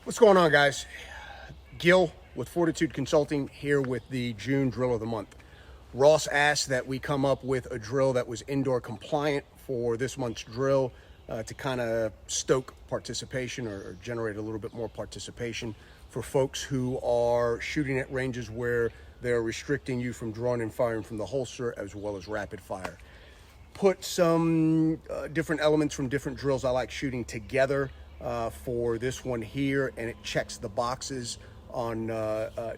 What's going on, guys? Gil with Fortitude Consulting here with the June drill of the month. Ross asked that we come up with a drill that was indoor compliant for this month's drill to kind of stoke participation or generate a little bit more participation for folks who are shooting at ranges where they're restricting you from drawing and firing from the holster as well as rapid fire. Put some different elements from different drills I like shooting together for this one here, and it checks the boxes on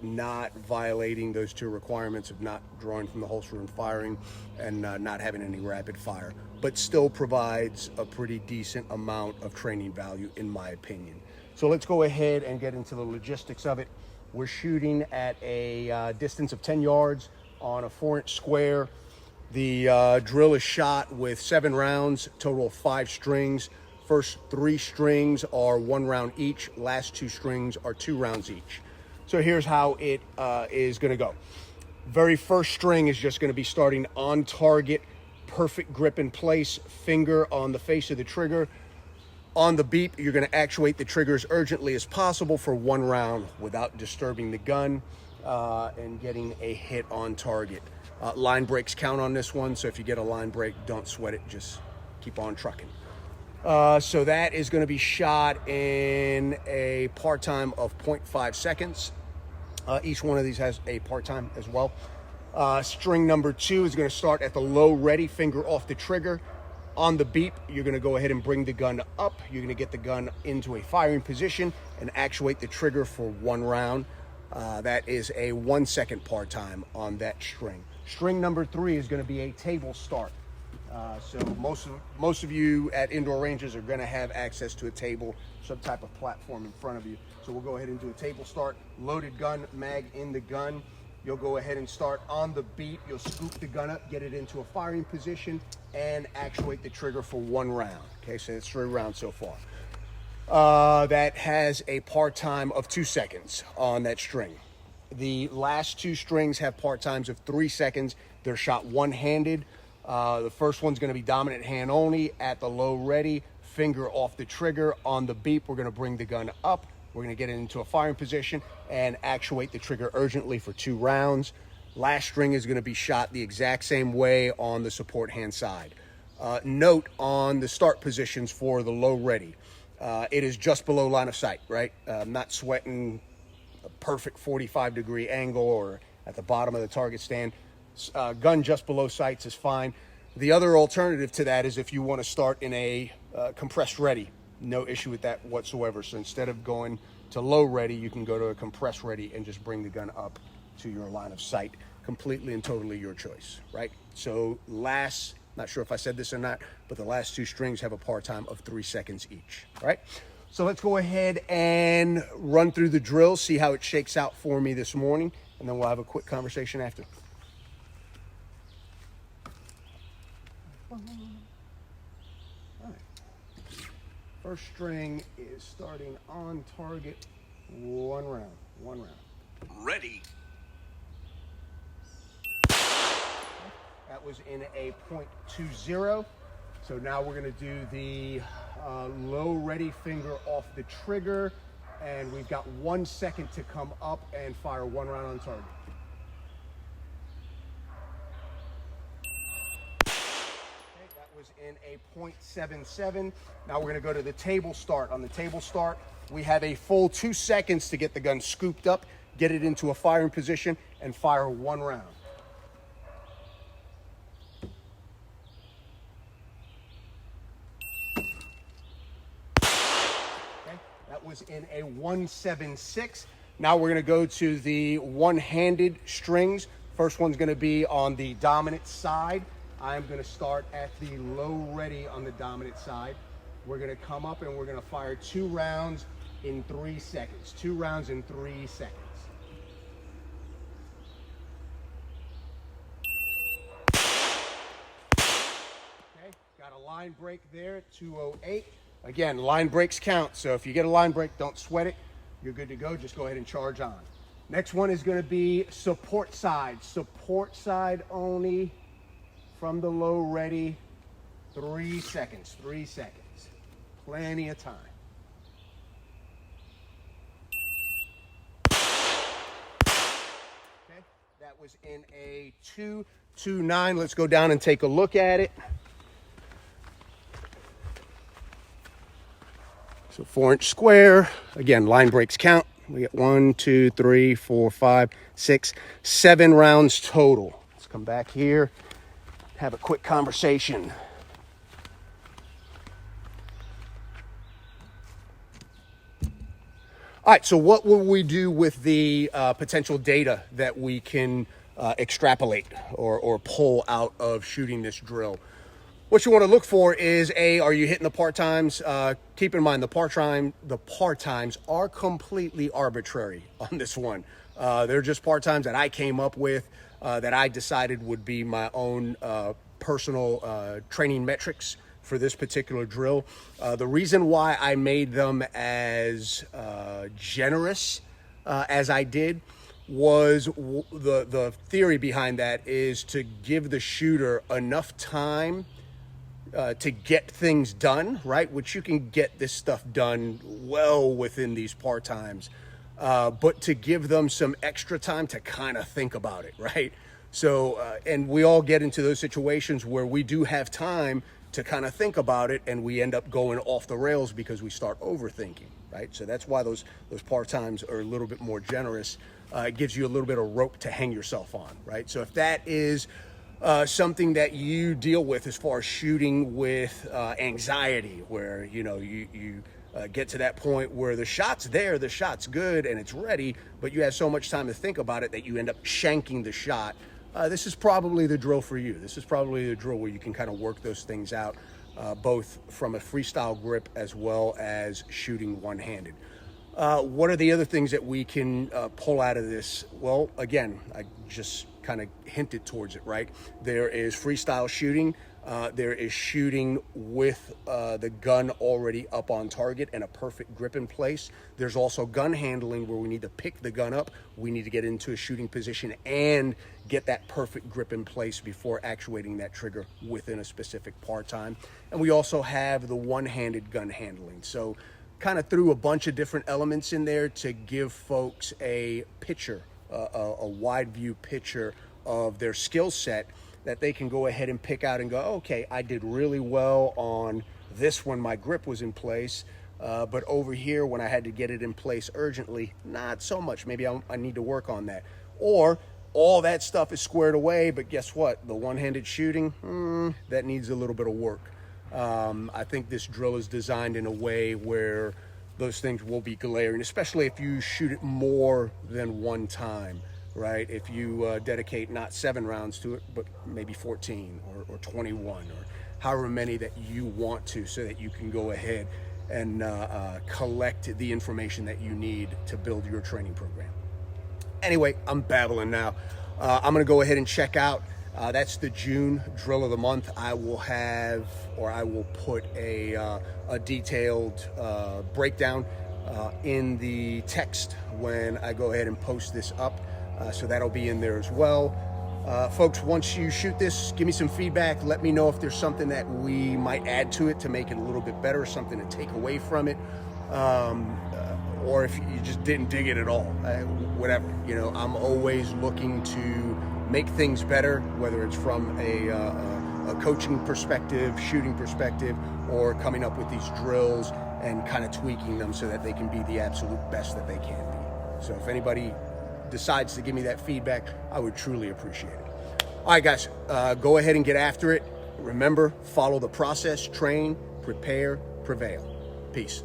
not violating those two requirements of not drawing from the holster and firing and not having any rapid fire, but still provides a pretty decent amount of training value in my opinion. So let's go ahead and get into the logistics of it. We're shooting at a distance of 10 yards on a 4-inch square. The drill is shot with 7 rounds, total of 5 strings. First 3 strings are 1 round each. Last 2 strings are 2 rounds each. So here's how it is going to go. Very first string is just going to be starting on target, perfect grip in place, finger on the face of the trigger. On the beep, you're going to actuate the trigger as urgently as possible for 1 round without disturbing the gun and getting a hit on target. Line breaks count on this one, so if you get a line break, don't sweat it, just keep on trucking. So that is going to be shot in a part time of 0.5 seconds. Each one of these has a part time as well. String number 2 is going to start at the low ready, finger off the trigger. On the beep, you're going to go ahead and bring the gun up. You're going to get the gun into a firing position and actuate the trigger for 1 round. That is a 1 second part time on that string. String number 3 is going to be a table start. So most of you at indoor ranges are going to have access to a table, some type of platform in front of you. So we'll go ahead and do a table start. Loaded gun, mag in the gun. You'll go ahead and start on the beep. You'll scoop the gun up, get it into a firing position, and actuate the trigger for 1 round. Okay, so it's 3 rounds so far. That has a part time of 2 seconds on that string. The last 2 strings have part times of 3 seconds. They're shot one-handed. The first one's going to be dominant hand only at the low ready, finger off the trigger. On the beep, we're going to bring the gun up. We're going to get it into a firing position and actuate the trigger urgently for 2 rounds. Last string is going to be shot the exact same way on the support hand side. Note on the start positions for the low ready. It is just below line of sight, right? I'm not sweating a perfect 45-degree angle or at the bottom of the target stand. Gun just below sights is fine. The other alternative to that is if you want to start in a compressed ready. No issue with that whatsoever. So instead of going to low ready, you can go to a compressed ready and just bring the gun up to your line of sight. Completely and totally your choice, right? So not sure if I said this or not, but the last 2 strings have a part time of 3 seconds each, right? So let's go ahead and run through the drill, see how it shakes out for me this morning, and then we'll have a quick conversation after. All right. First string is starting on target, 1 round, 1 round. Ready. That was in a .20. So now we're going to do the low ready, finger off the trigger, and we've got 1 second to come up and fire 1 round on target. Was in a .77. Now we're going to go to the table start. On the table start, we have a full 2 seconds to get the gun scooped up, get it into a firing position, and fire 1 round. Okay, that was in a .176. Now we're going to go to the one-handed strings. First one's going to be on the dominant side. I'm going to start at the low ready on the dominant side. We're going to come up and we're going to fire 2 rounds in 3 seconds. 2 rounds in 3 seconds. Okay, got a line break there at 2:08. Again, line breaks count, so if you get a line break, don't sweat it. You're good to go. Just go ahead and charge on. Next one is going to be support side. Support side only. From the low ready, 3 seconds, 3 seconds. Plenty of time. was in a 229. Let's go down and take a look at it. So 4-inch square. Again, line breaks count. We get 1, 2, 3, 4, 5, 6, 7 rounds total. Let's come back here, have a quick conversation. All right, so what will we do with the potential data that we can extrapolate or pull out of shooting this drill? What you want to look for is, A, are you hitting the part times? Keep in mind the part times are completely arbitrary on this one. They're just part times that I came up with, that I decided would be my own personal training metrics for this particular drill. The reason why I made them as generous as I did was the theory behind that is to give the shooter enough time to get things done, right? Which you can get this stuff done well within these part times, but to give them some extra time to kind of think about it, right? So, and we all get into those situations where we do have time to kind of think about it, and we end up going off the rails because we start overthinking, right? So that's why those part times are a little bit more generous. It gives you a little bit of rope to hang yourself on, right? So if that is something that you deal with as far as shooting with anxiety, where you get to that point where the shot's there, the shot's good, and it's ready, but you have so much time to think about it that you end up shanking the shot. This is probably the drill for you. This is probably the drill where you can kind of work those things out, both from a freestyle grip as well as shooting one-handed. What are the other things that we can pull out of this? Well, again, I just kind of hinted towards it, right? There is freestyle shooting. There is shooting with the gun already up on target and a perfect grip in place. There's also gun handling, where we need to pick the gun up. We need to get into a shooting position and get that perfect grip in place before actuating that trigger within a specific part time. And we also have the one-handed gun handling. So kind of threw a bunch of different elements in there to give folks a picture, a wide view picture of their skill set, that they can go ahead and pick out and go, okay, I did really well on this when my grip was in place, but over here when I had to get it in place urgently, not so much. Maybe I need to work on that. Or all that stuff is squared away, but guess what? The one-handed shooting, that needs a little bit of work. I think this drill is designed in a way where those things will be glaring, especially if you shoot it more than one time. Right? If you dedicate not 7 rounds to it, but maybe 14 or 21 or however many that you want to, so that you can go ahead and collect the information that you need to build your training program. Anyway, I'm babbling now. I'm going to go ahead and check out. That's the June drill of the month. I will put a detailed breakdown in the text when I go ahead and post this up. So that'll be in there as well. Folks, once you shoot this, give me some feedback. Let me know if there's something that we might add to it to make it a little bit better, something to take away from it, or if you just didn't dig it at all. Whatever. I'm always looking to make things better, whether it's from a coaching perspective, shooting perspective, or coming up with these drills and kind of tweaking them so that they can be the absolute best that they can be. So if anybody decides to give me that feedback, I would truly appreciate it. All right, guys, go ahead and get after it. Remember, follow the process, train, prepare, prevail. Peace.